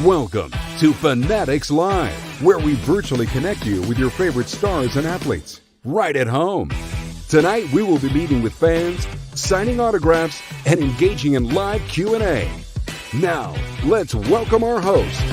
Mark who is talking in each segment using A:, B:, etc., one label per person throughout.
A: Welcome to Fanatics Live, where we virtually connect you with your favorite stars and athletes right at home. Tonight, we will be meeting with fans, signing autographs, and engaging in live Q&A. Now, let's welcome our host.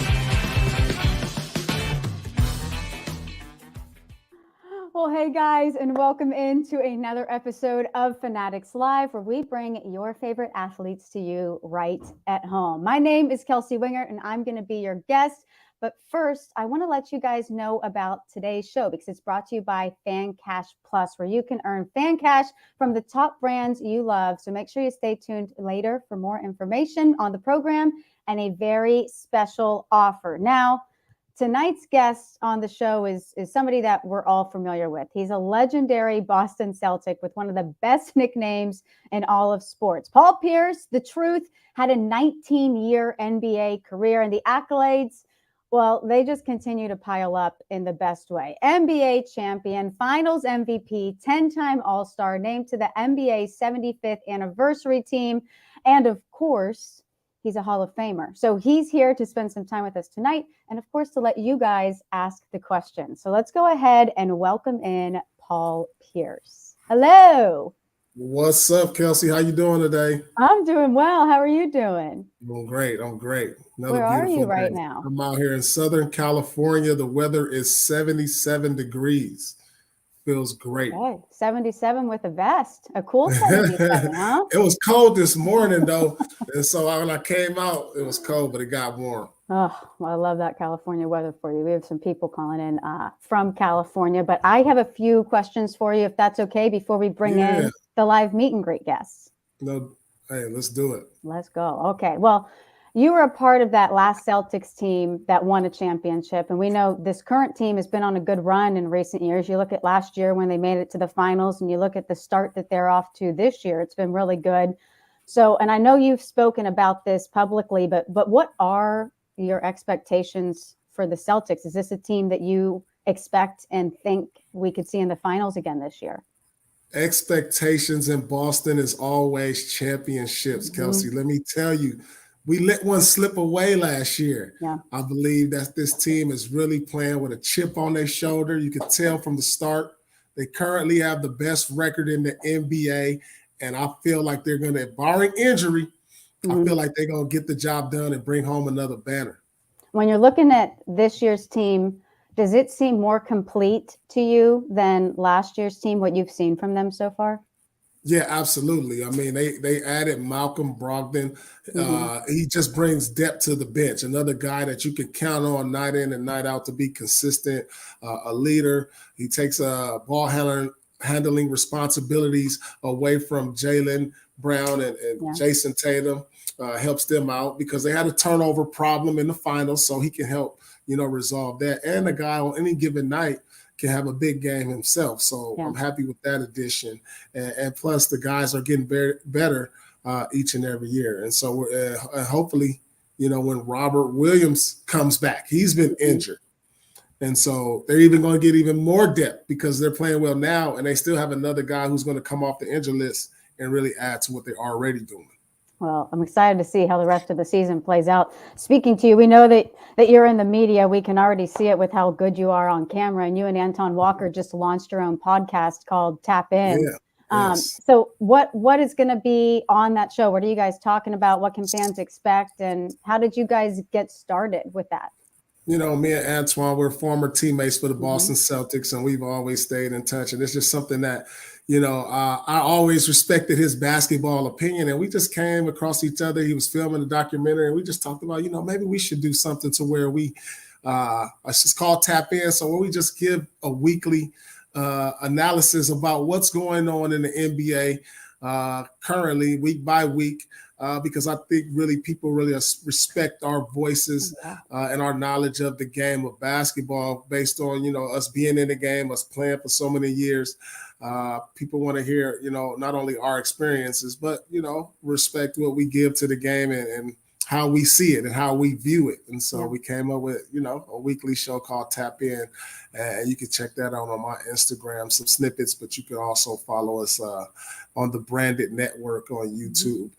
B: Well, hey guys, and welcome into another episode of Fanatics Live, where we bring your favorite athletes to you right at home. My name is Kelsey Wingert, and I'm going to be your guest. But first, I want to let you guys know about today's show because it's brought to you by FanCash Plus, where you can earn FanCash from the top brands you love. So make sure you stay tuned later for more information on the program and a very special offer. Now, tonight's guest on the show is somebody that we're all familiar with. He's a legendary Boston Celtic with one of the best nicknames in all of sports. Paul Pierce, the truth, had a 19-year NBA career, and the accolades, well, they just continue to pile up in the best way. NBA champion, finals MVP, 10-time All-Star, named to the NBA 75th anniversary team, and of course, he's a Hall of Famer. So he's here to spend some time with us tonight and, of course, to let you guys ask the questions. So let's go ahead and welcome in Paul Pierce. Hello.
C: What's up, Kelsey? How you doing today?
B: I'm doing well. How are you doing?
C: I'm great.
B: Where are you right now?
C: I'm out here in Southern California. The weather is 77 degrees. Feels great.
B: Okay. 77 with a vest. A cool 77, huh?
C: It was cold this morning, though. And so when I came out, it was cold, but it got warm.
B: Oh, well, I love that California weather for you. We have some people calling in from California, but I have a few questions for you, if that's okay, before we bring in the live meet and greet guests.
C: No, hey, let's do it.
B: Let's go. Okay. Well, you were a part of that last Celtics team that won a championship. And we know this current team has been on a good run in recent years. You look at last year when they made it to the finals, and you look at the start that they're off to this year. It's been really good. So, and I know you've spoken about this publicly, but what are your expectations for the Celtics? Is this a team that you expect and think we could see in the finals again this year?
C: Expectations in Boston is always championships, Kelsey. Let me tell you, we let one slip away last year.
B: Yeah.
C: I believe that this team is really playing with a chip on their shoulder. You could tell from the start. They currently have the best record in the NBA, and I feel like they're going to, barring injury, I feel like they're going to get the job done and bring home another banner.
B: When you're looking at this year's team, does it seem more complete to you than last year's team, what you've seen from them so far?
C: Yeah, absolutely. I mean, they added Malcolm Brogdon. He just brings depth to the bench. Another guy that you can count on night in and night out to be consistent, a leader. He takes ball handling responsibilities away from Jaylen Brown and Jayson Taytum. Helps them out because they had a turnover problem in the finals, so he can help, resolve that. And a guy on any given night can have a big game himself. So I'm happy with that addition. And plus, the guys are getting better each and every year. And so hopefully, when Robert Williams comes back, he's been injured. And so they're even going to get even more depth because they're playing well now, and they still have another guy who's going to come off the injury list and really add to what they're already doing.
B: Well, I'm excited to see how the rest of the season plays out. Speaking to you, we know that you're in the media. We can already see it with how good you are on camera. And you and Anton Walker just launched your own podcast called Tap In. So what is going to be on that show? What are you guys talking about? What can fans expect? And how did you guys get started with that?
C: Me and Antoine, we're former teammates for the Boston Celtics, and we've always stayed in touch. And it's just something that, I always respected his basketball opinion, and we just came across each other. He was filming a documentary, and we just talked about, maybe we should do something to where we, it's just called Tap In. So where we just give a weekly analysis about what's going on in the NBA currently, week by week. Because I think really people really respect our voices and our knowledge of the game of basketball based on, us being in the game, us playing for so many years. People want to hear, not only our experiences, but, respect what we give to the game and how we see it and how we view it. And so we came up with, a weekly show called Tap In. And you can check that out on my Instagram, some snippets, but you can also follow us on the Branded Network on YouTube.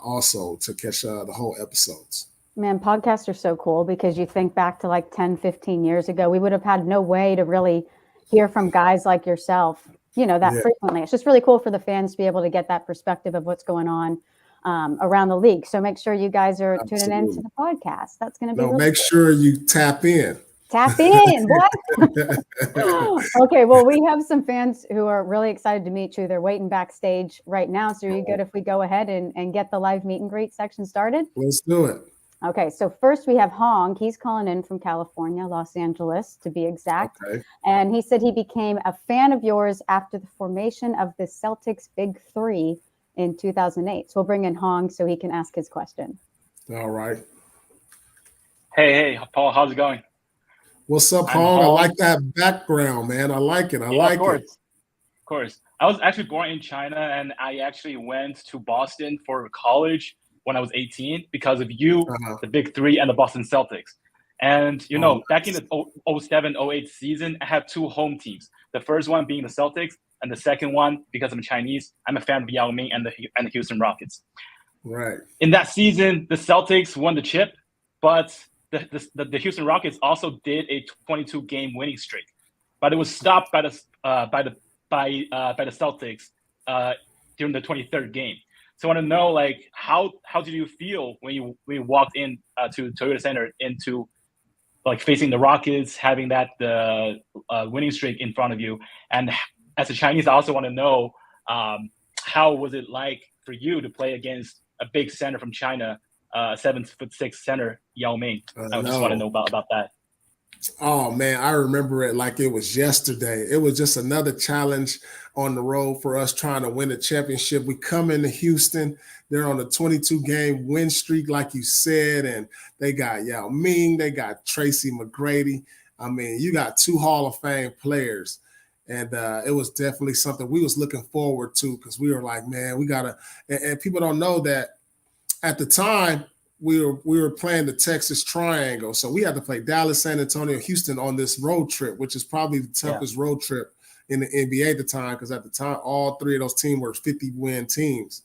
C: Also to catch the whole episodes.
B: Man, podcasts are so cool because you think back to like 10, 15 years ago, we would have had no way to really hear from guys like yourself, that frequently. It's just really cool for the fans to be able to get that perspective of what's going on around the league. So make sure you guys are tuning into the podcast. That's going to be
C: make
B: cool.
C: sure you tap in.
B: Tap in. What? Okay, well, we have some fans who are really excited to meet you. They're waiting backstage right now. So are you good if we go ahead and get the live meet and greet section started?
C: Let's do it.
B: Okay, so first we have Hong. He's calling in from California, Los Angeles, to be exact.
C: Okay.
B: And he said he became a fan of yours after the formation of the Celtics Big Three in 2008. So we'll bring in Hong so he can ask his question.
C: All right.
D: Hey, Paul, how's it going?
C: What's up, Hong? I like that background, man. I like it. I like it.
D: Of course. I was actually born in China, and I actually went to Boston for college when I was 18 because of you, the Big Three, and the Boston Celtics. And, back in the 07-08 season, I had two home teams. The first one being the Celtics, and the second one, because I'm Chinese, I'm a fan of Yao Ming and the Houston Rockets.
C: Right.
D: In that season, the Celtics won the chip, but the Houston Rockets also did a 22-game winning streak, but it was stopped by the Celtics during the 23rd game. So I want to know, how did you feel when you walked in to Toyota Center into facing the Rockets, having that winning streak in front of you? And as a Chinese, I also want to know how was it like for you to play against a big center from China, 7'6" center Yao Ming? I just want to know about that.
C: Oh man, I remember it like it was yesterday. It was just another challenge on the road for us trying to win a championship. We come into Houston, they're on a 22-game win streak, like you said, and they got Yao Ming, they got Tracy McGrady. I mean, you got two Hall of Fame players. And it was definitely something we was looking forward to because we were like, man, we gotta. And people don't know that at the time we were playing the Texas Triangle, so we had to play Dallas, San Antonio, Houston on this road trip, which is probably the toughest road trip in the NBA at the time because at the time all three of those teams were 50-win teams,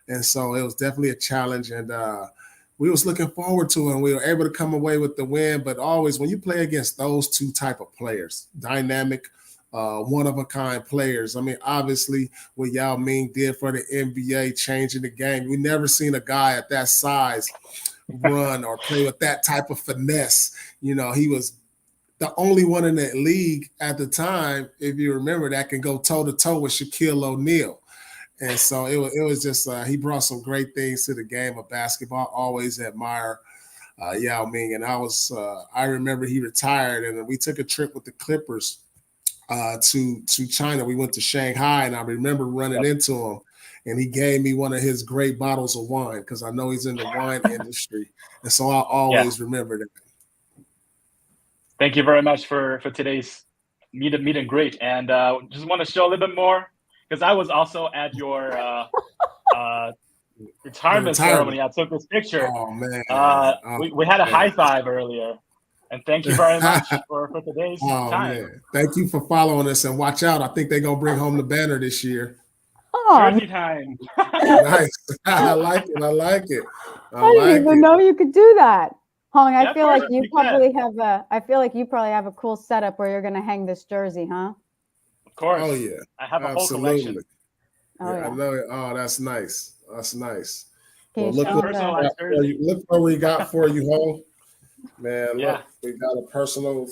C: and so it was definitely a challenge. And we was looking forward to it, and we were able to come away with the win. But always when you play against those two type of players, dynamic, one-of-a-kind players. I mean, obviously, what Yao Ming did for the NBA, changing the game. We never seen a guy at that size run or play with that type of finesse. He was the only one in that league at the time, if you remember, that can go toe-to-toe with Shaquille O'Neal. And so it was just he brought some great things to the game of basketball. Always admire Yao Ming. And I remember he retired, and we took a trip with the Clippers to China. We went to Shanghai, and I remember running into him, and he gave me one of his great bottles of wine because I know he's in the wine industry, and so I always remember that.
D: Thank you very much for today's meet and greet, and just want to show a little bit more because I was also at your retirement ceremony. I took this picture.
C: Oh man,
D: we had a high five earlier. And thank you very much for today's time.
C: Man. Thank you for following us, and watch out. I think they're going to bring home the banner this year.
D: Jersey time.
C: Nice. I like it.
B: I didn't even know you could do that. Hong, I feel like you probably have a cool setup where you're going to hang this jersey, huh?
D: Of course.
C: Oh, yeah.
D: I have a whole collection.
C: I know it. Oh, that's nice. That's nice.
B: Well,
C: look what we got for you, Hong. Man, look, we got a personal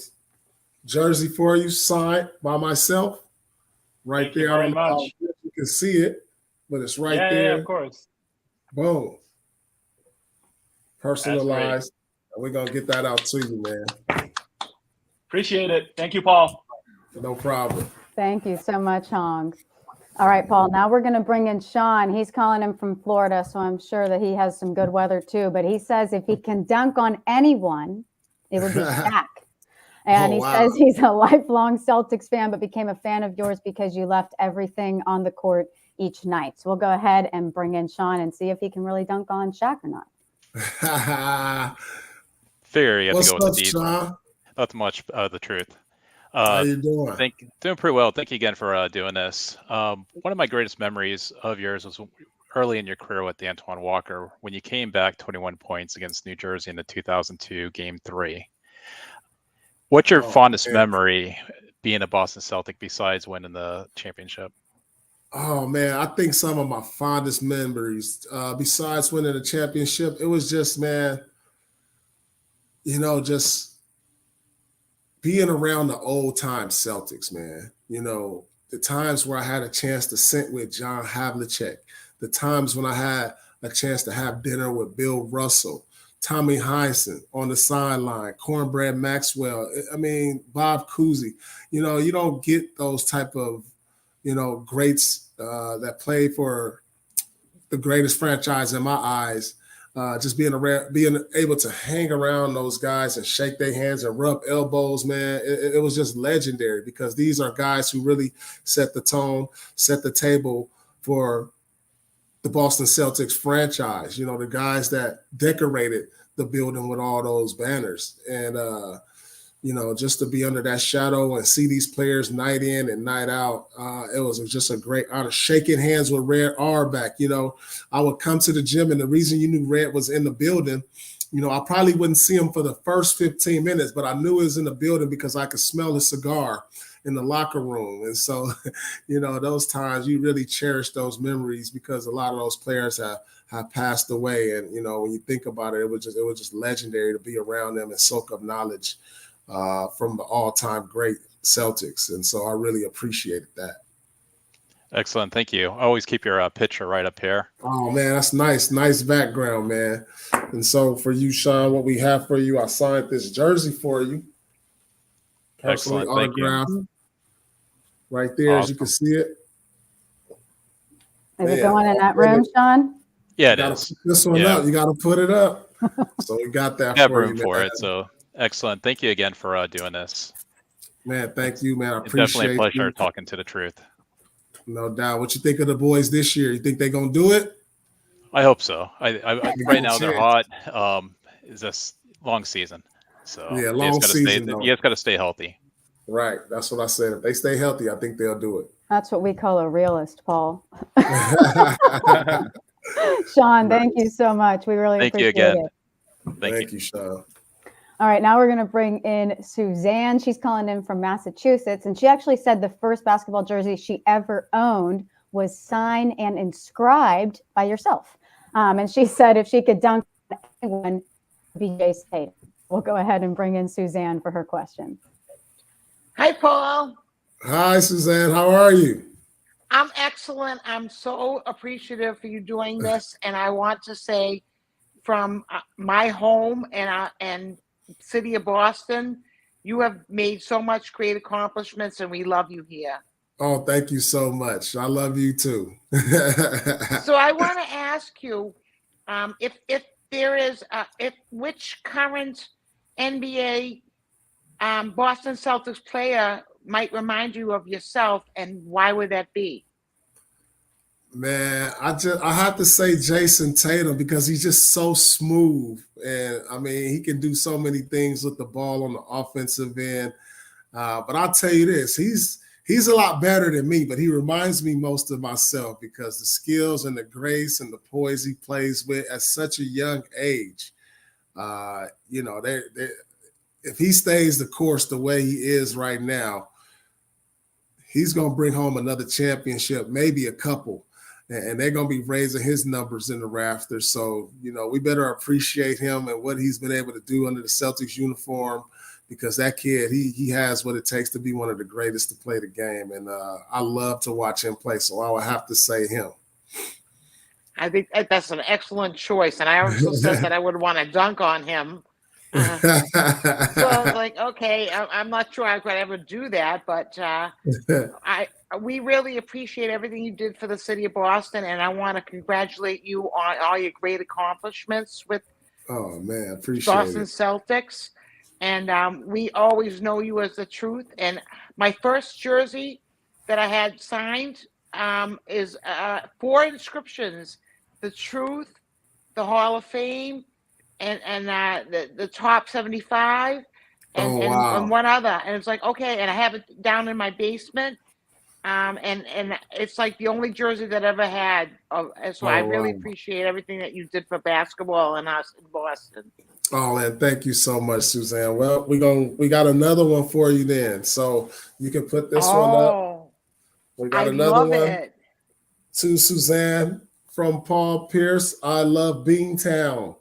C: jersey for you, signed by myself, right there. I don't know if you can see it, but it's right there.
D: Yeah, of course.
C: Boom. Personalized. We're going to get that out to you, man.
D: Appreciate it. Thank you, Paul.
C: No problem.
B: Thank you so much, Hong. All right, Paul, now we're going to bring in Sean. He's calling in from Florida, so I'm sure that he has some good weather too. But he says if he can dunk on anyone, it would be Shaq. And he says he's a lifelong Celtics fan, but became a fan of yours because you left everything on the court each night. So we'll go ahead and bring in Sean and see if he can really dunk on Shaq or not.
E: Figure you have to go with the deep.
C: Sean?
E: Not much the truth.
C: How you doing?
E: Doing pretty well. Thank you again for doing this. One of my greatest memories of yours was early in your career with Antoine Walker, when you came back 21 points against New Jersey in the 2002 Game 3. What's your fondest memory being a Boston Celtic besides winning the championship?
C: Oh, man, I think some of my fondest memories, besides winning the championship, it was just, man, just being around the old-time Celtics, man. The times where I had a chance to sit with John Havlicek, the times when I had a chance to have dinner with Bill Russell, Tommy Heinsohn on the sideline, Cornbread Maxwell, Bob Cousy. You don't get those type of, greats that play for the greatest franchise in my eyes. Just being able to hang around those guys and shake their hands and rub elbows, man, it was just legendary because these are guys who really set the tone, set the table for the Boston Celtics franchise. The guys that decorated the building with all those banners. And, just to be under that shadow and see these players night in and night out, it was just a great honor. Shaking hands with Red Auerbach. I would come to the gym, and the reason you knew Red was in the building, I probably wouldn't see him for the first 15 minutes, but I knew he was in the building because I could smell his cigar in the locker room. And so, those times you really cherish those memories because a lot of those players have passed away. And, when you think about it, it was just legendary to be around them and soak up knowledge from the all-time great Celtics. And so I really appreciated that.
E: Excellent. Thank you. Always keep your picture right up here.
C: Oh, man, that's nice. Nice background, man. And so for you, Sean, what we have for you, I signed this jersey for you. Personally autographed. Right there, awesome. As you can see it.
B: Is it going in that room, Sean?
E: Yeah, it is.
C: Put this one up. You got to put it up. So we got that for you, man.
E: For it. So excellent. Thank you again for doing this.
C: Man, thank you, man. I appreciate it.
E: Definitely a pleasure talking to the truth.
C: No doubt. What you think of the boys this year? You think they're going to do it?
E: I hope so. I right now they're hot. It's this long season. So
C: yeah, long season.
E: You guys got to stay healthy.
C: Right. That's what I said. If they stay healthy, I think they'll do it.
B: That's what we call a realist, Paul. Sean, thank you so much. We really appreciate it.
C: Thank you, Sean.
B: All right, now we're going to bring in Suzanne. She's calling in from Massachusetts, and she actually said the first basketball jersey she ever owned was signed and inscribed by yourself. And she said if she could dunk on anyone, it would be Jayson Taytum. We'll go ahead and bring in Suzanne for her question.
F: Hi, Paul.
C: Hi, Suzanne. How are you?
F: I'm excellent. I'm so appreciative for you doing this. And I want to say from my home and city of Boston, you have made so much great accomplishments, and we love you here.
C: Oh, thank you so much. I love you too.
F: So I want to ask you if there is which current NBA Boston Celtics player might remind you of yourself, and why would that be?
C: Man, I have to say Jayson Taytum because he's just so smooth, and he can do so many things with the ball on the offensive end. But I'll tell you this: he's a lot better than me, but he reminds me most of myself because the skills and the grace and the poise he plays with at such a young age. If he stays the course the way he is right now, he's going to bring home another championship, maybe a couple, and they're going to be raising his numbers in the rafters. So, we better appreciate him and what he's been able to do under the Celtics uniform because that kid, he has what it takes to be one of the greatest to play the game. And I love to watch him play, so I would have to say him.
F: I think that's an excellent choice. And I also said that I would want to dunk on him. So I was like, okay, I'm not sure I could ever do that, but we really appreciate everything you did for the city of Boston, and I want to congratulate you on all your great accomplishments with
C: appreciate
F: Boston
C: it.
F: Celtics, and we always know you as the truth. And my first jersey that I had signed is 4 inscriptions: the truth, the Hall of Fame, and the top 75 and one other. And it's like, okay, and I have it down in my basement. And it's like the only jersey that I ever had. So I really
C: wow.
F: appreciate everything that you did for basketball and us in Boston.
C: Oh man, thank you so much, Suzanne. Well, we got another one for you then. So you can put this one up.
F: Oh,
C: We got
F: I
C: another
F: love
C: one
F: it.
C: to Suzanne from Paul Pierce. I love Beantown.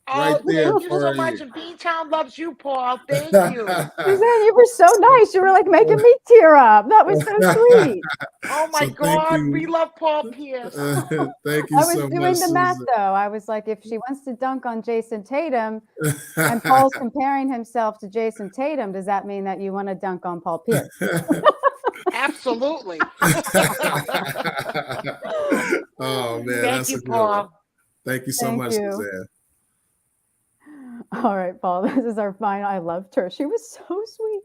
C: Right
F: Oh,
C: there
F: thank you so
C: for
F: much.
C: you.
F: And Beantown loves you, Paul. Thank you.
B: Suzanne, you were so nice. You were like making me tear up. That was so sweet.
F: Oh my
C: So thank
F: God,
C: you.
F: we love Paul Pierce.
C: Thank you
B: I was
C: so
B: doing
C: much,
B: the math
C: Susan.
B: though. I was like, if she wants to dunk on Jayson Tatum and Paul's comparing himself to Jayson Tatum, does that mean that you want to dunk on Paul Pierce?
F: Absolutely.
C: Oh man,
F: Thank
C: that's
F: you,
C: a good one.
F: Paul.
C: Thank you so
B: Thank
C: much,
B: you.
C: Suzanne.
B: All right, Paul, this is our final. I loved her. She was so sweet.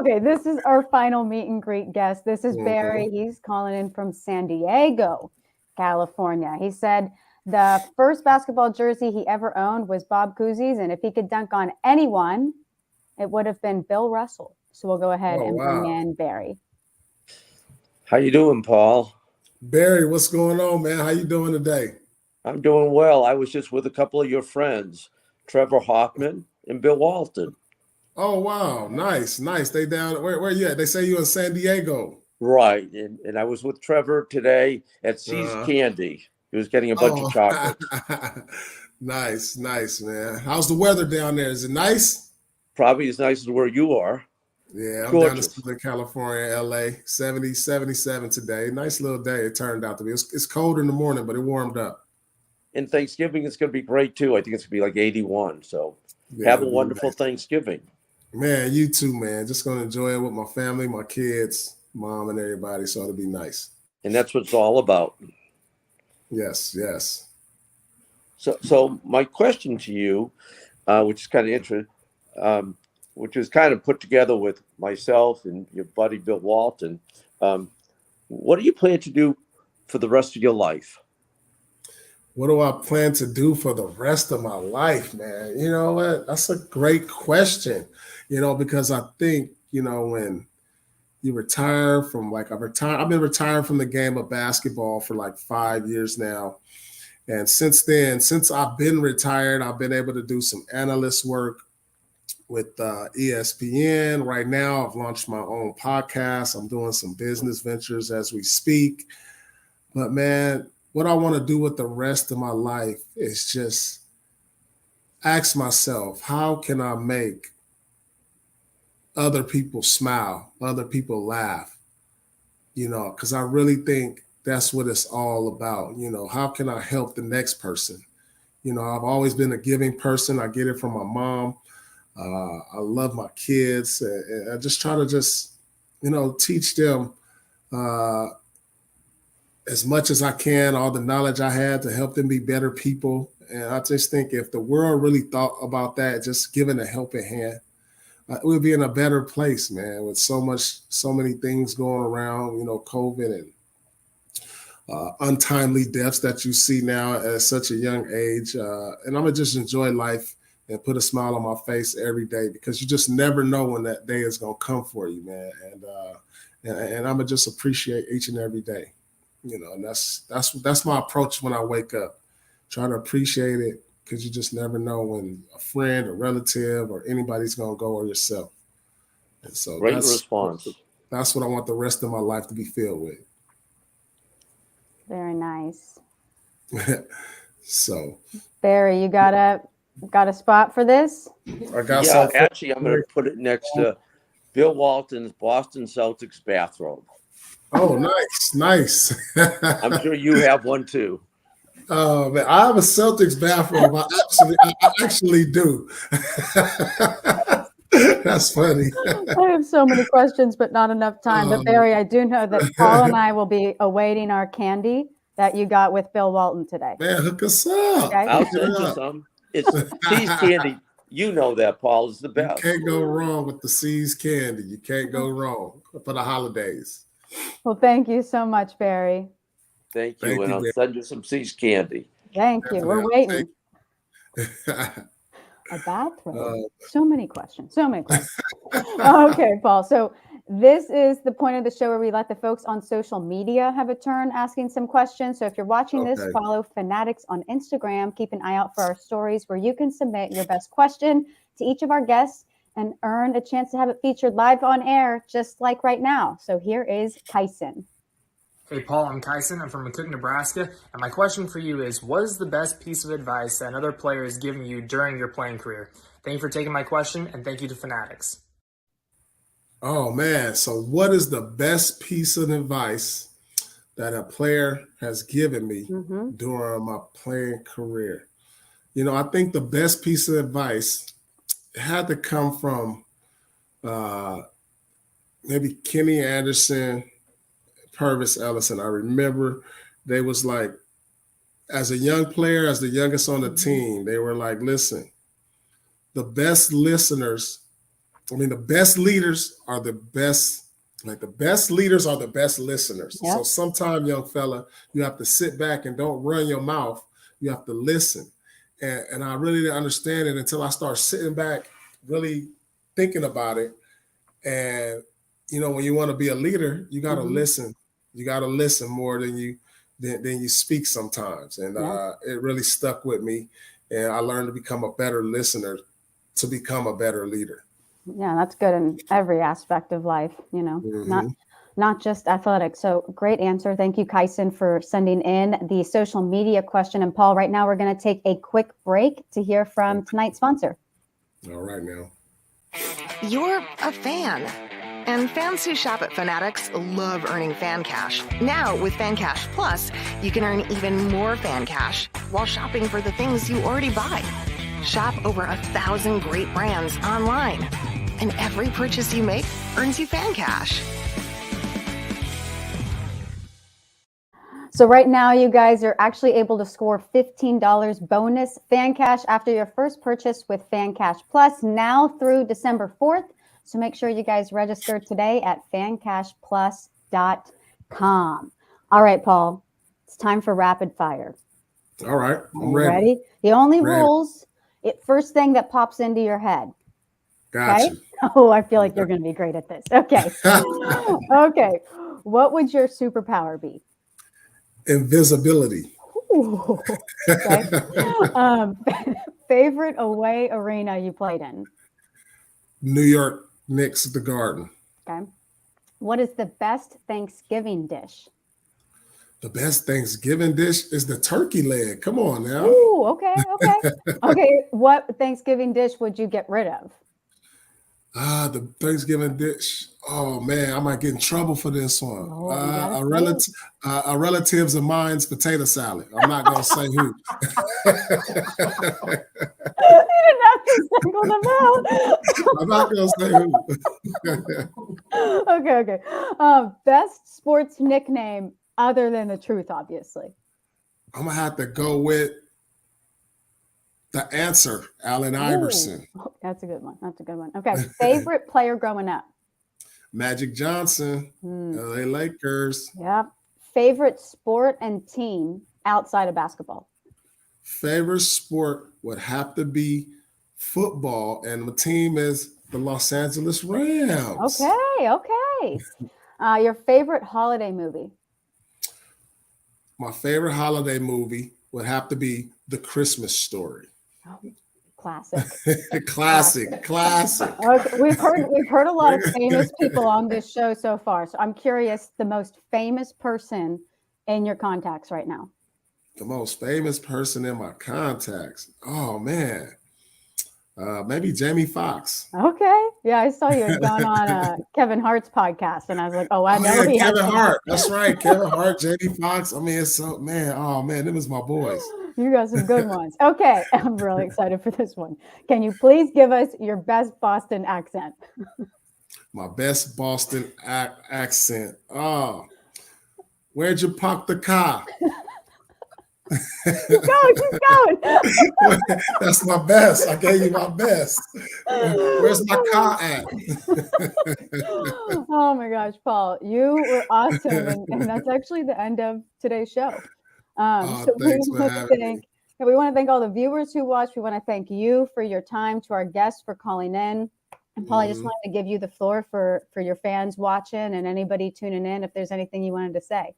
B: Okay, this is our final meet and greet guest. This is Barry. He's calling in from San Diego, California. He said the first basketball jersey he ever owned was Bob Cousy's, and if he could dunk on anyone, it would have been Bill Russell. So we'll go ahead and bring in Barry.
G: How you doing, Paul?
C: Barry, what's going on, man? How you doing today?
G: I'm doing well. I was just with a couple of your friends, Trevor Hoffman and Bill Walton.
C: Oh wow, nice. They down where you at? They say you in San Diego.
G: Right. And I was with Trevor today at C's Candy. He was getting a bunch of chocolates.
C: Nice, man. How's the weather down there? Is it nice?
G: Probably as nice as where you are.
C: Yeah, I'm
G: Gorgeous.
C: down in Southern California, LA. 70, 77 today. Nice little day it turned out to be. It's cold in the morning, but it warmed up.
G: And Thanksgiving is going to be great too. I think it's going to be like 81. So
C: Yeah,
G: have a wonderful Thanksgiving.
C: Man, you too, man. Just going to enjoy it with my family, my kids, mom, and everybody. So it'll be nice.
G: And that's what it's all about.
C: Yes.
G: So my question to you, which is kind of interesting, which is kind of put together with myself and your buddy Bill Walton. What do you plan to do for the rest of your life?
C: What do I plan to do for the rest of my life, man? You know what? That's a great question, because I think, when you retire from I've been retired from the game of basketball for like 5 years now. And since I've been retired, I've been able to do some analyst work with ESPN. Right now, I've launched my own podcast. I'm doing some business ventures as we speak. But man, what I want to do with the rest of my life is just ask myself, how can I make other people smile, other people laugh? Because I really think that's what it's all about. How can I help the next person? I've always been a giving person. I get it from my mom. I love my kids. And I just try to teach them as much as I can, all the knowledge I had to help them be better people. And I just think if the world really thought about that, just giving a helping hand, we'd be in a better place, man, with so many things going around, COVID and untimely deaths that you see now at such a young age. And I'm going to just enjoy life and put a smile on my face every day, because you just never know when that day is going to come for you, man. And I'm going to just appreciate each and every day. And that's my approach when I wake up. Try to appreciate it, because you just never know when a friend, a relative, or anybody's going to go, or yourself. And so
G: great response.
C: That's what I want the rest of my life to be filled with.
B: Very nice.
C: So,
B: Barry, you got a spot for this?
C: I got
G: actually, I'm going to put it next to Bill Walton's Boston Celtics bathrobe.
C: Oh, nice.
G: I'm sure you have one too.
C: Oh man, I have a Celtics bathrobe. I actually do. That's funny.
B: I have so many questions, but not enough time. But Barry, I do know that Paul and I will be awaiting our candy that you got with Bill Walton today.
C: Man, hook us up.
B: Okay?
G: I'll send you some. It's C's Candy. You know that, Paul, is the best.
C: You can't go wrong with the C's candy. You can't go wrong for the holidays.
B: Well, thank you so much, Barry.
G: Thank you. And I'll send you some C's candy.
B: Thank you. We're waiting. A bathrobe. So many questions. Okay, Paul. So This is the point of the show where we let the folks on social media have a turn asking some questions. So if you're watching this, follow Fanatics on Instagram. Keep an eye out for our stories where you can submit your best question to each of our guests and earn a chance to have it featured live on air, just like right now. So here is Tyson.
H: Hey, Paul, I'm Tyson. I'm from McCook, Nebraska. And my question for you is, what is the best piece of advice that another player is giving you during your playing career? Thank you for taking my question, and thank you to Fanatics.
C: Oh, man. So what is the best piece of advice that a player has given me during my playing career? You know, I think the best piece of advice had to come from maybe Kenny Anderson, Purvis Ellison. I remember they was like, as a young player, as the youngest on the team, they were like, listen, the best listeners, the best leaders are the best, the best leaders are the best listeners. Yep. So sometimes, young fella, you have to sit back and don't run your mouth. You have to listen. And I really didn't understand it until I started sitting back, really thinking about it. And, you know, when you want to be a leader, you got to listen. You got to listen more than you speak sometimes. And it really stuck with me. And I learned to become a better listener to become a better leader.
B: Yeah, that's good in every aspect of life, you know, not just athletics. So great answer. Thank you, Kyson, for sending in the social media question. And Paul, right now we're going to take a quick break to hear from tonight's sponsor.
C: All right, now.
I: You're a fan. And fans who shop at Fanatics love earning fan cash. Now, with FanCash Plus, you can earn even more fan cash while shopping for the things you already buy. Shop over 1,000 great brands online. And every purchase you make earns you fan cash.
B: So right now, you guys are actually able to score $15 bonus fan cash after your first purchase with FanCash Plus now through December 4th. So make sure you guys register today at fancashplus.com. All right, Paul, it's time for rapid fire.
C: All right, I'm
B: ready. The only rules, first thing that pops into your head.
C: Gotcha.
B: Okay? Oh, I feel like you're going to be great at this. Okay. Okay. What would your superpower be?
C: Invisibility.
B: Ooh, okay. Favorite away arena you played in?
C: New York Knicks, the Garden.
B: Okay. What is the best Thanksgiving dish?
C: The best Thanksgiving dish is the turkey leg. Come on now.
B: Ooh, okay. Okay. What Thanksgiving dish would you get rid of?
C: The Thanksgiving dish. Oh man, I might get in trouble for this one. A relatives of mine's potato salad. I'm not gonna say who.
B: You didn't have to single them out.
C: I'm not gonna say who.
B: Okay. Best sports nickname other than the truth, obviously.
C: I'm gonna have to go with the answer, Allen Iverson.
B: Oh, that's a good one. Okay. Favorite player growing up?
C: Magic Johnson, LA Lakers.
B: Yep. Favorite sport and team outside of basketball?
C: Favorite sport would have to be football, and the team is the Los Angeles Rams.
B: Okay. Your favorite holiday movie?
C: My favorite holiday movie would have to be The Christmas Story.
B: Oh, classic.
C: Classic.
B: Okay, we've heard a lot of famous people on this show so far. So I'm curious, the most famous person in your contacts right now.
C: The most famous person in my contacts. Oh man. Maybe Jamie Foxx.
B: Okay. Yeah, I saw you had gone on Kevin Hart's podcast, and I was like, I know he
C: Kevin Hart. That's right. Kevin Hart, Jamie Foxx. I mean, it's so them was my boys.
B: You got some good ones. Okay. I'm really excited for this one. Can you please give us your best Boston accent?
C: My best Boston accent. Oh, where'd you park the car?
B: Keep going.
C: That's my best. I gave you my best. Where's my car at?
B: Oh my gosh, Paul, you were awesome. And that's actually the end of today's show. So we want to thank all the viewers who watched. We want to thank you for your time, to our guests for calling in. And Paul, I just wanted to give you the floor for your fans watching and anybody tuning in, if there's anything you wanted to say.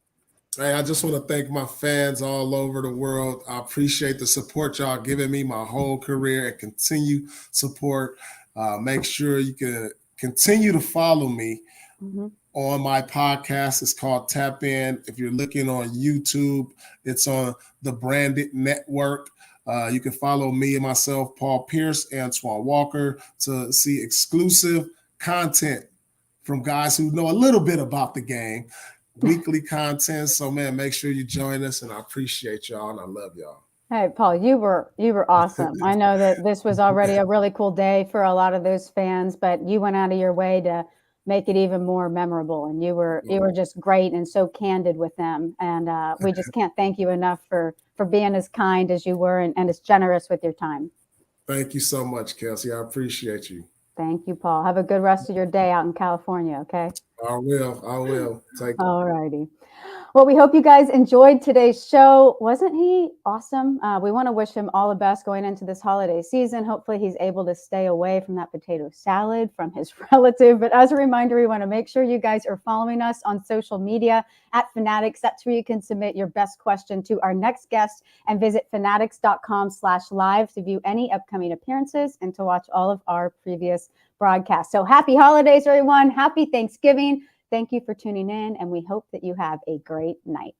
C: Hey, I just want to thank my fans all over the world. I appreciate the support y'all giving me my whole career and continue support. Make sure you can continue to follow me on my podcast. It's called Tap In. If you're looking on YouTube, it's on the Branded Network. You can follow me and myself, Paul Pierce, Antoine Walker, to see exclusive content from guys who know a little bit about the game. Weekly content. So, man, make sure you join us, and I appreciate y'all, and I love y'all.
B: Hey, Paul, you were awesome. I know that this was already a really cool day for a lot of those fans, but you went out of your way to make it even more memorable, and you were just great and so candid with them. And we just can't thank you enough for being as kind as you were and as generous with your time.
C: Thank you so much, Kelsey. I appreciate you.
B: Thank you, Paul. Have a good rest of your day out in California, okay?
C: I will. Take care.
B: All righty. Well, we hope you guys enjoyed today's show. Wasn't he awesome? We want to wish him all the best going into this holiday season. Hopefully he's able to stay away from that potato salad from his relative. But as a reminder, we want to make sure you guys are following us on social media at Fanatics. That's where you can submit your best question to our next guest, and visit fanatics.com/live to view any upcoming appearances and to watch all of our previous broadcasts. So happy holidays, everyone. Happy Thanksgiving. Thank you for tuning in, and we hope that you have a great night.